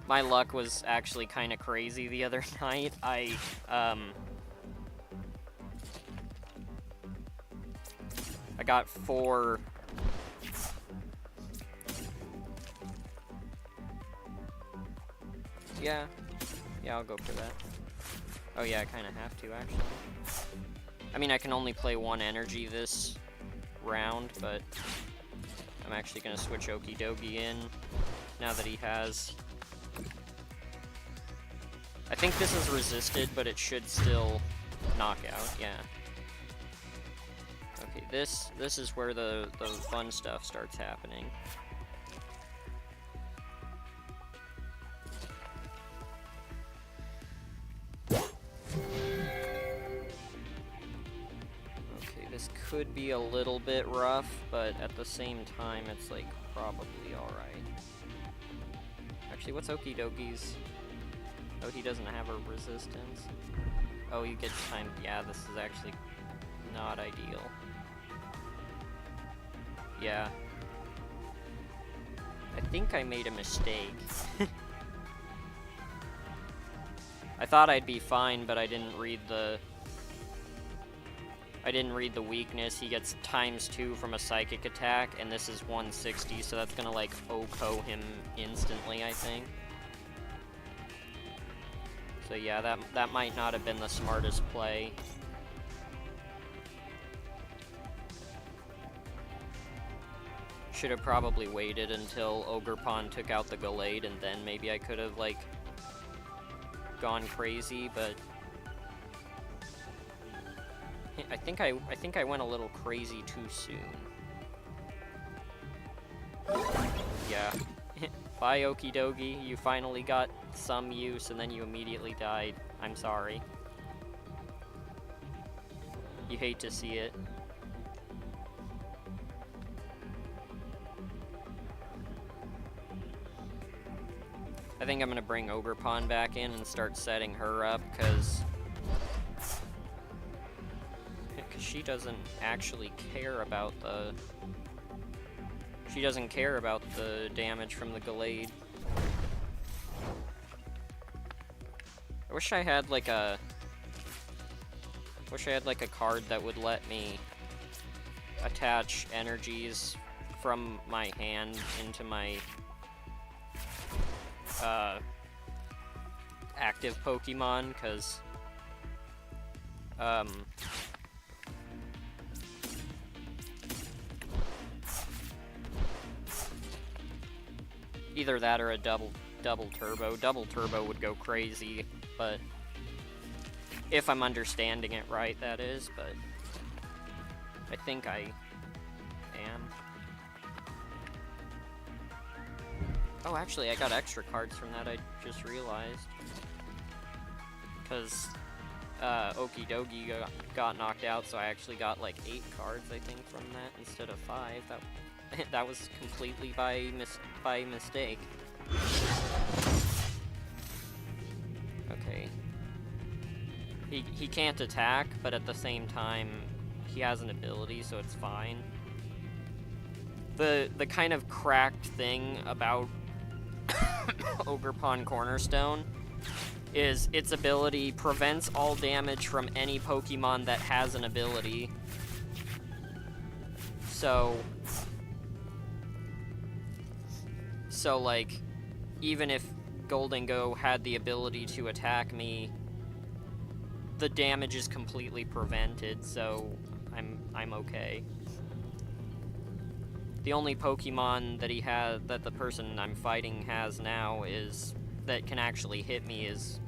My luck was actually kind of crazy the other night. I got 4... Yeah, I'll go for that. Oh yeah, I kind of have to, actually. I mean, I can only play one energy this round, but I'm actually going to switch Okie Dokie in now that he has... I think this is resisted, but it should still knock out, yeah. Okay, this is where the fun stuff starts happening. Okay, this could be a little bit rough, but at the same time, it's like probably alright. Actually, what's Okie Dokie's? Oh, he doesn't have a resistance. Oh, he gets time. Yeah, this is actually not ideal. Yeah. I think I made a mistake. I thought I'd be fine, but I didn't read the weakness. He gets ×2 from a psychic attack, and this is 160, so that's gonna like OHKO him instantly, I think. So yeah, that might not have been the smartest play. Should have probably waited until Ogerpon took out the Gallade, and then maybe I could have, like, gone crazy, but... I think I went a little crazy too soon. Yeah. Bye, Okie Dokie. You finally got some use, and then you immediately died. I'm sorry. You hate to see it. I think I'm gonna bring Ogerpon back in and start setting her up, because she doesn't actually care about the... She doesn't care about the damage from the Gallade. I wish I had, like, a... Wish I had like a card that would let me attach energies from my hand into my active Pokemon, because either that or a double turbo. Double turbo would go crazy, but if I'm understanding it right, that is, but I think I am. Oh, actually, I got extra cards from that, I just realized. Because Okie Dokie got knocked out, so I actually got like 8 cards, I think, from that instead of 5. That was completely by mistake. Okay. He can't attack, but at the same time, he has an ability, so it's fine. The kind of cracked thing about Ogerpon Cornerstone is its ability prevents all damage from any Pokemon that has an ability. So like, even if Goldengo had the ability to attack me, the damage is completely prevented, so I'm okay. The only Pokemon that the person I'm fighting has now that can actually hit me is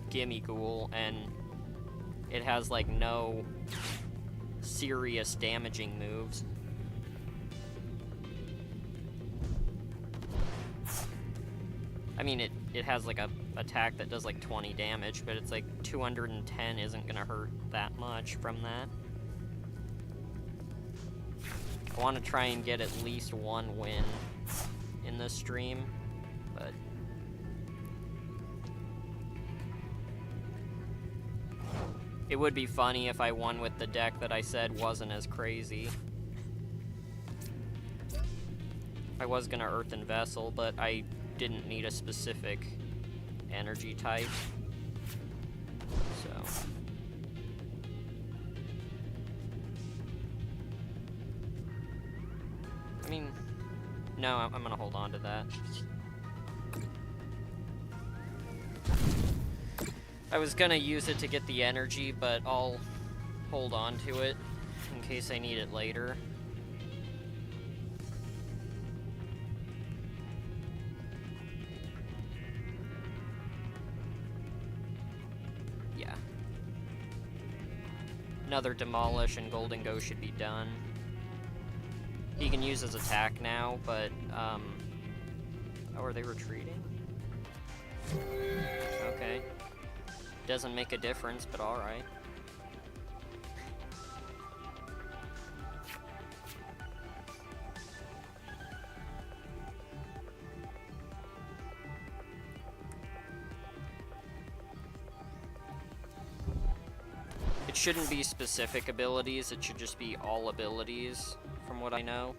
Gimmighoul, and it has like no serious damaging moves. I mean, it has like a attack that does like 20 damage, but it's like 210 isn't gonna hurt that much from that. I want to try and get at least 1 win in this stream, but it would be funny if I won with the deck that I said wasn't as crazy. I was gonna Earth and Vessel, but I didn't need a specific energy type, so. I mean, no, I'm gonna hold on to that. I was gonna use it to get the energy, but I'll hold on to it in case I need it later. Yeah. Another Demolish and Goldengo should be done. He can use his attack now, but, oh, are they retreating? Okay. Doesn't make a difference, but alright. It shouldn't be specific abilities, it should just be all abilities, from what I know.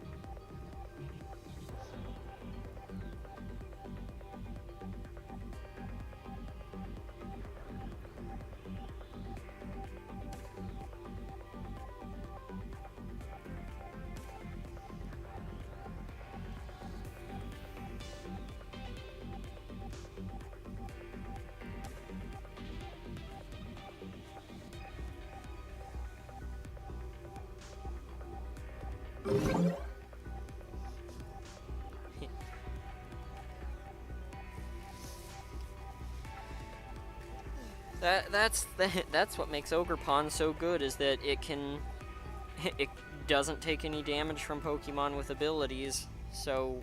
That's what makes Ogerpon so good, is that it doesn't take any damage from Pokemon with abilities. So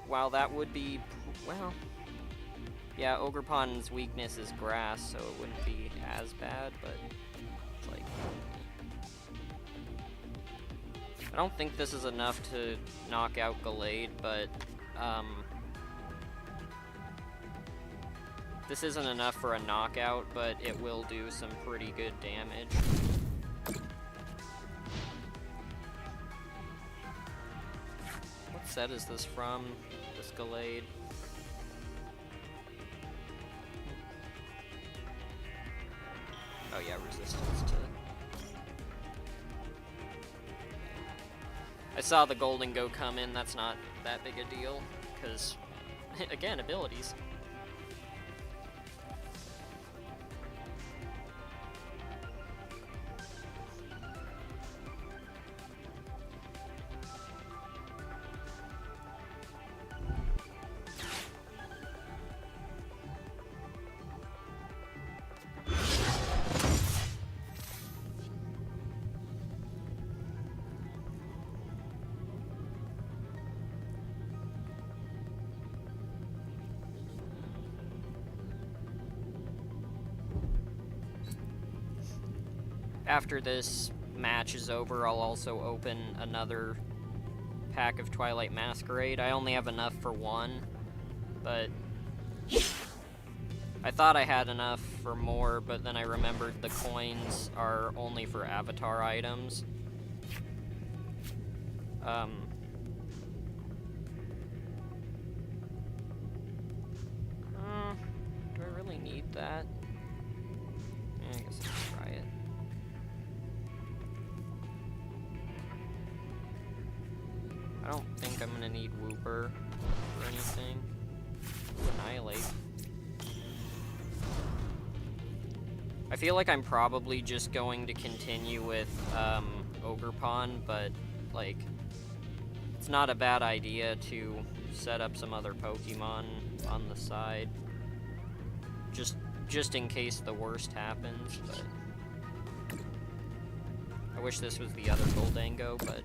while that would be, well, yeah, Ogerpon's weakness is grass, so it wouldn't be as bad, but it's like, I don't think this is enough to knock out Gallade, but this isn't enough for a knockout, but it will do some pretty good damage. What set is this from, this Gallade? Oh yeah, resistance to I saw the golden go come in, that's not that big a deal, because, again, abilities. After this match is over, I'll also open another pack of Twilight Masquerade. I only have enough for one, but I thought I had enough for more, but then I remembered the coins are only for avatar items. Do I really need that? Yeah, I guess I'll try it. I don't think I'm gonna need Wooper or anything. Annihilate. I feel like I'm probably just going to continue with Ogerpon, but like it's not a bad idea to set up some other Pokemon on the side. Just in case the worst happens, but I wish this was the other Goldango, but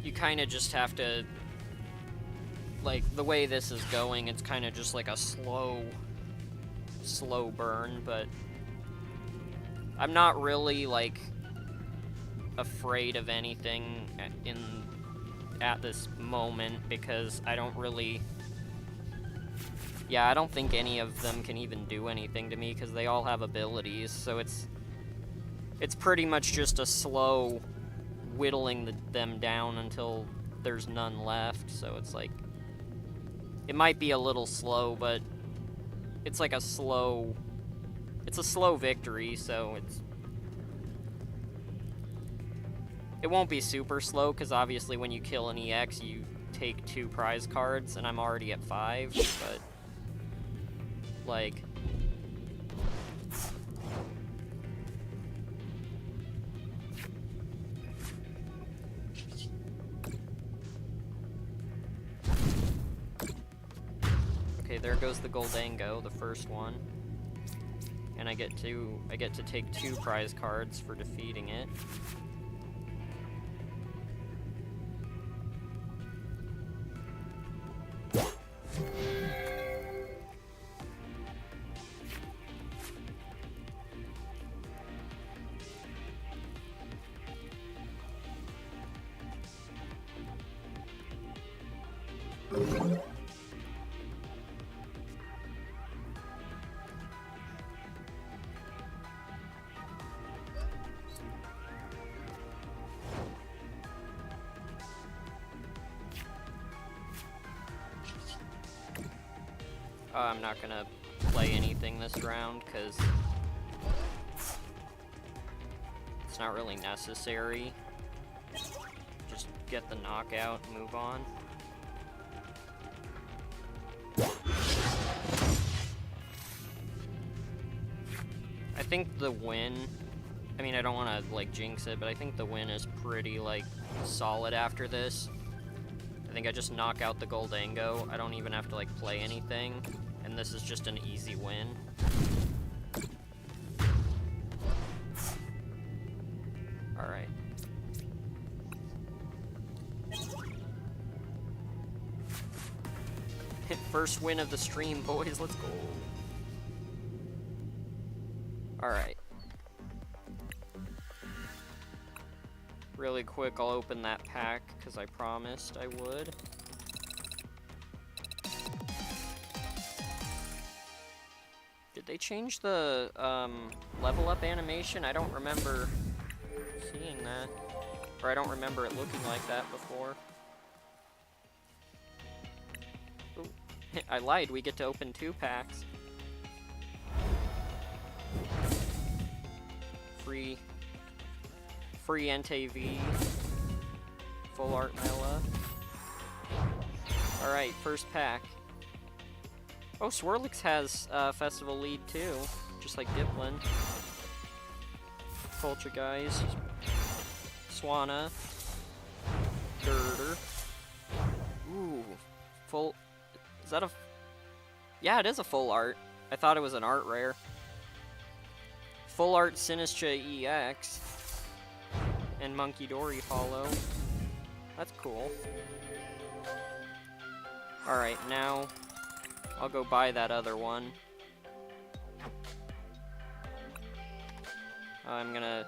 you kind of just have to, like, the way this is going, it's kind of just like a slow burn, but I'm not really, like, afraid of anything at this moment, because I don't really, I don't think any of them can even do anything to me, because they all have abilities, so it's pretty much just a slow whittling them down until there's none left, so it's like, it might be a little slow, but it's like a slow victory, so it won't be super slow, because obviously when you kill an EX, you take 2 prize cards, and I'm already at 5, but, like, okay, there goes the Goldango, the first one. And I get to take 2 prize cards for defeating it. I'm not gonna play anything this round, because it's not really necessary. Just get the knockout and move on. I think the win, I mean, I don't want to, like, jinx it, but I think the win is pretty, like, solid after this. I think I just knock out the Goldango. I don't even have to, like, play anything. And this is just an easy win. Alright. First win of the stream, boys. Let's go. Alright. Really quick, I'll open that pack, because I promised I would. Did they change the level up animation? I don't remember seeing that. Or I don't remember it looking like that before. Ooh. I lied, we get to open 2 packs. Free NTV. Full art Mela. Alright, first pack. Oh, Swirlix has Festival Lead too, just like Diplin. Poltergeist. Swanna. Girder. Ooh. Full... Is that a... Yeah, it is a full art. I thought it was an art rare. Full art Sinistra EX. And Monkey Dory Hollow. That's cool. Alright, now I'll go buy that other one. I'm gonna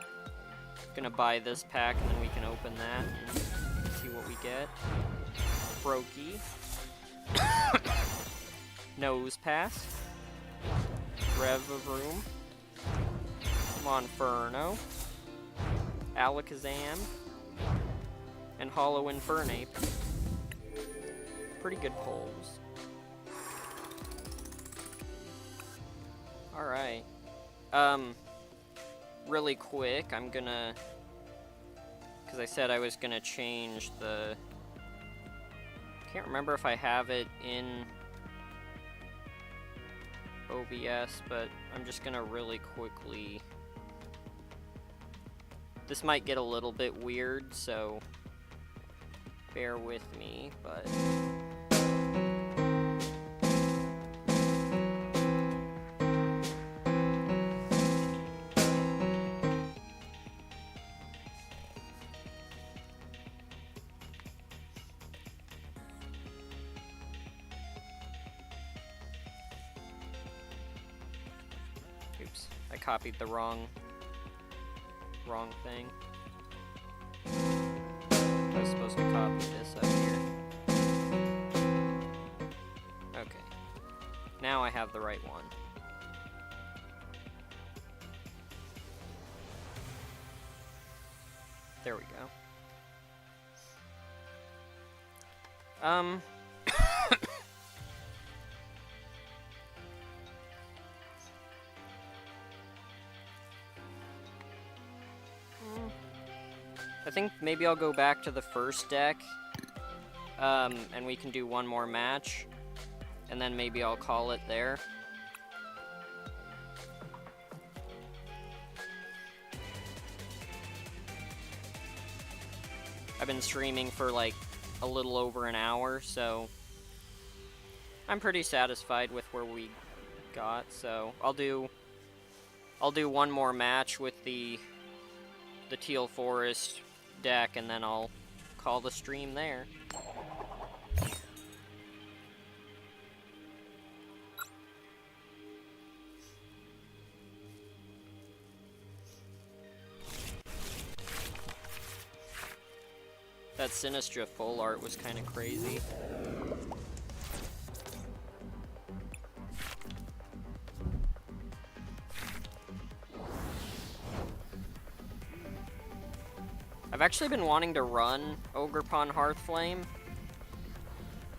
buy this pack and then we can open that and see what we get. Brokey. Nose Pass. Revavroom. Monferno. Alakazam. And Hollow Infernape. Pretty good pulls. Alright. Really quick, I'm gonna... Because I said I was gonna change the... Can't remember if I have it in OBS, but I'm just gonna really quickly... This might get a little bit weird, so bear with me, but... Oops, I copied the wrong thing. I was supposed to copy this up here. Okay. Now I have the right one. There we go. I think maybe I'll go back to the first deck, and we can do one more match, and then maybe I'll call it there. I've been streaming for like a little over an hour, so I'm pretty satisfied with where we got, so I'll do one more match with the Teal Forest deck, and then I'll call the stream there. That Sinistra full art was kind of crazy. I've actually been wanting to run Ogerpon Hearthflame.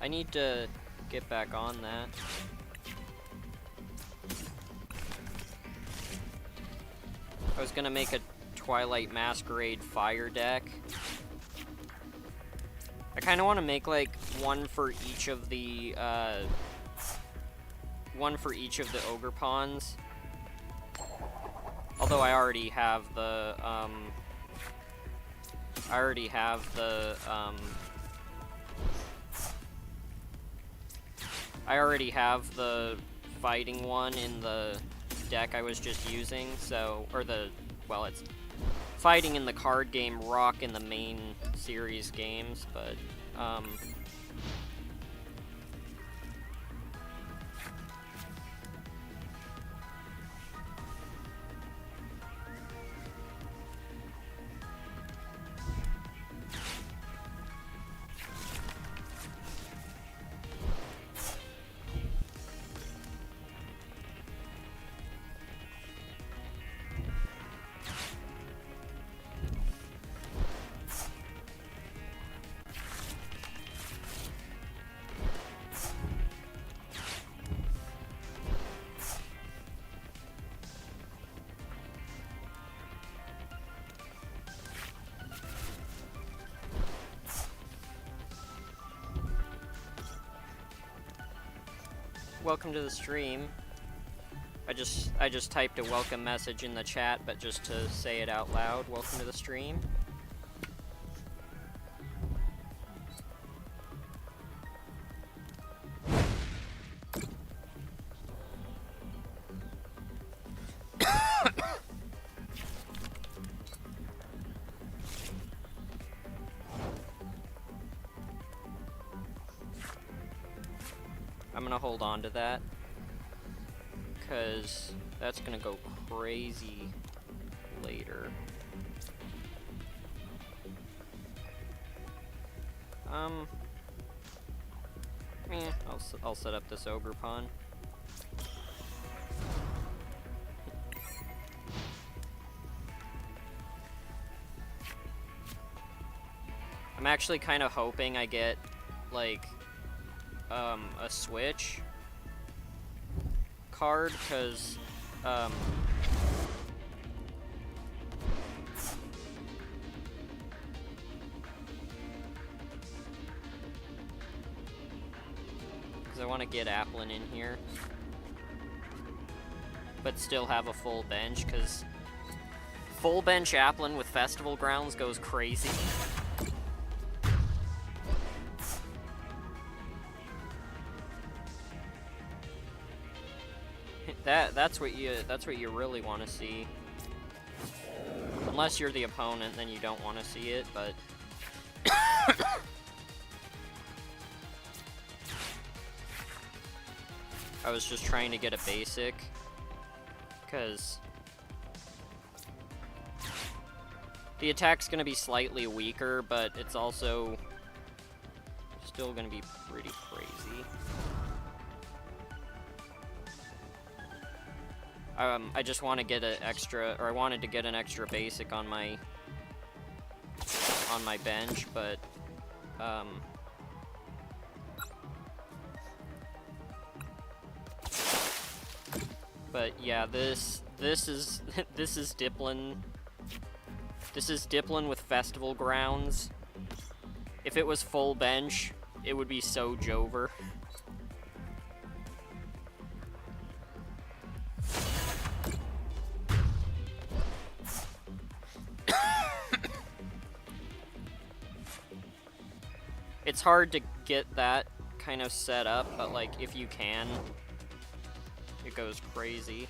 I need to get back on that. I was gonna make a Twilight Masquerade fire deck. I kind of want to make like one for each of the Ogerpons. Although I already have the fighting one in the deck I was just using, so, well, it's fighting in the card game, rock in the main series games, but, welcome to the stream. I just typed a welcome message in the chat, but just to say it out loud, welcome to the stream. I'm gonna hold on to that, because that's gonna go crazy later. I'll set up this ogre pawn. I'm actually kind of hoping I get, like, a switch card, because, I want to get Applin in here, but still have a full bench, because full bench Applin with Festival Grounds goes crazy. That's what you really want to see. Unless you're the opponent, then you don't want to see it, but I was just trying to get a basic, because the attack's going to be slightly weaker, but it's also still going to be pretty crazy. I just want to get an extra, or I wanted to get an extra basic on my bench, but yeah, this is Diplin. This is Diplin with Festival Grounds. If it was full bench, it would be so Jover. It's hard to get that kind of set up, but like if you can, it goes crazy.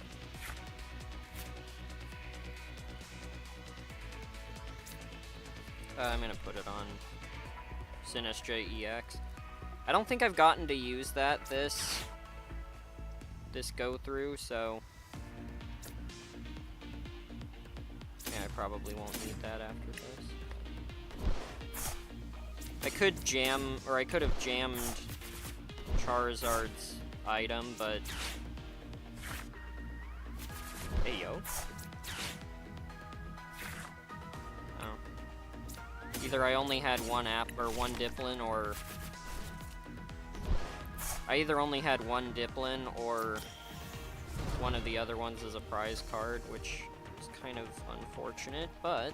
I'm gonna put it on Sinistcha EX. I don't think I've gotten to use that this go through, so yeah, I probably won't need that after this. I could jam, or I could have jammed Charizard's item, but hey yo. Oh. Either I only had one one Diplin, or I either only had one Diplin, or one of the other ones is a prize card, which is kind of unfortunate, but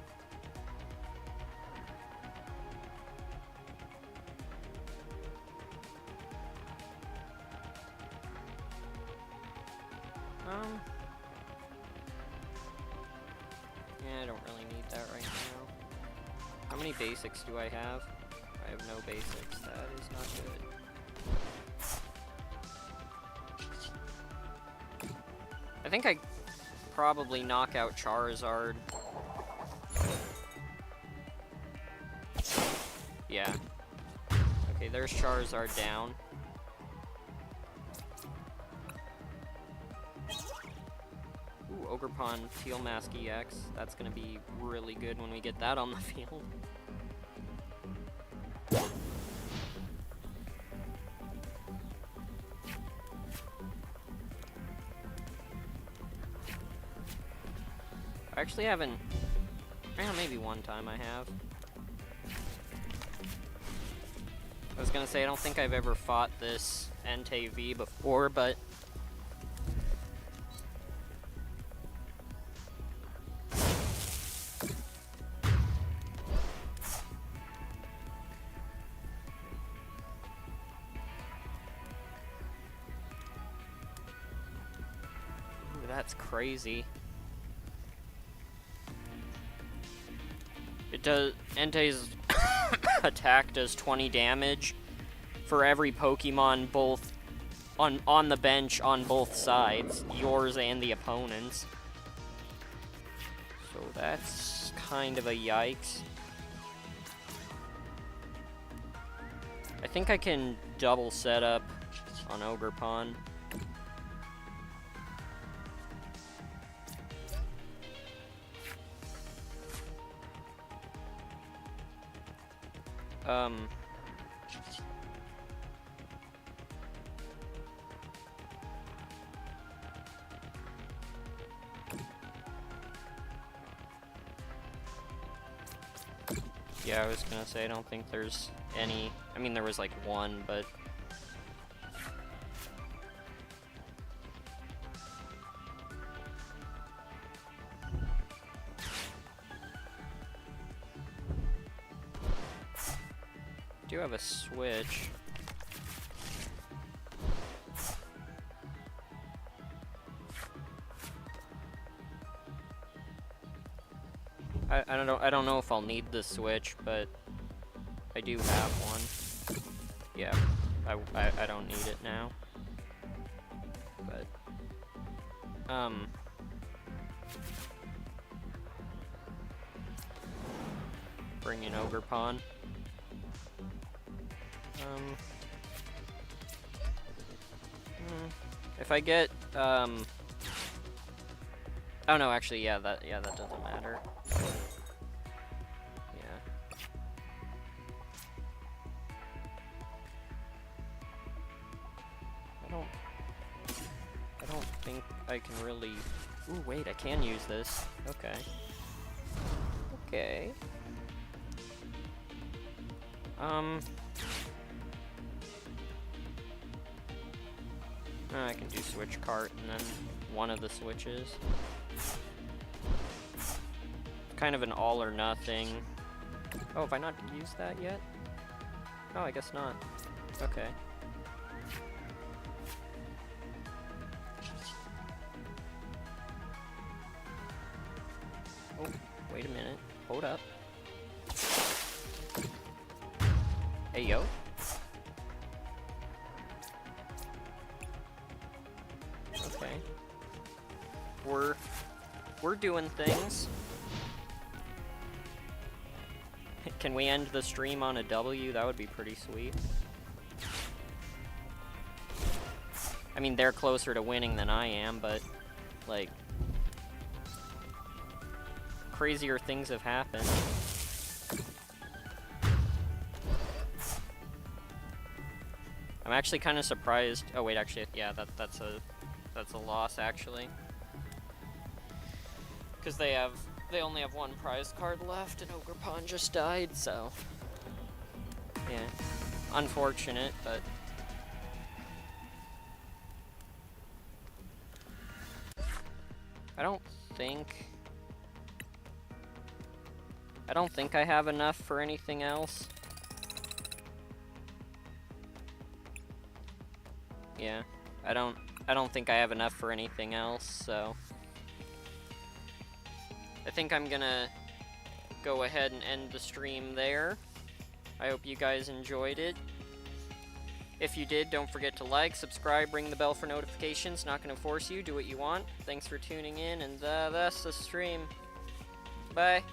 yeah, I don't really need that right now. How many basics do I have? I have no basics. That is not good. I think I probably knock out Charizard. Yeah. Okay, there's Charizard down. Ooh, Ogerpon Teal Mask EX. That's gonna be really good when we get that on the field. I actually haven't... well, maybe one time I have. I was gonna say, I don't think I've ever fought this Entei V before, but... that's crazy. It does... Entei's attack does 20 damage for every Pokemon both on the bench on both sides, yours and the opponent's. So that's kind of a yikes. I think I can double set up on Ogerpon. Yeah, I was gonna say, I don't think there's any... I mean, there was like one, but... I do have a switch. I don't know if I'll need the switch, but I do have one. Yeah, I don't need it now. But bring in Ogerpon. If I get oh no, actually, yeah, that doesn't matter. I don't think I can really... Ooh, wait, I can use this. Okay. Okay. I can do switch cart and then one of the switches. Kind of an all or nothing. Oh, have I not used that yet? Oh, I guess not. Okay. Oh, wait a minute. Hold up. Hey, yo. Okay. We're doing things. Can we end the stream on a W? That would be pretty sweet. I mean, they're closer to winning than I am, but, like, crazier things have happened. I'm actually kind of surprised. Oh wait, actually, yeah, that's a loss actually, because they only have one prize card left, and Ogerpon just died. So yeah, unfortunate, but I don't think I have enough for anything else. Yeah, I don't think I have enough for anything else, so I think I'm gonna go ahead and end the stream there. I hope you guys enjoyed it. If you did, don't forget to like, subscribe, ring the bell for notifications. Not gonna force you, do what you want. Thanks for tuning in, and that's the stream. Bye.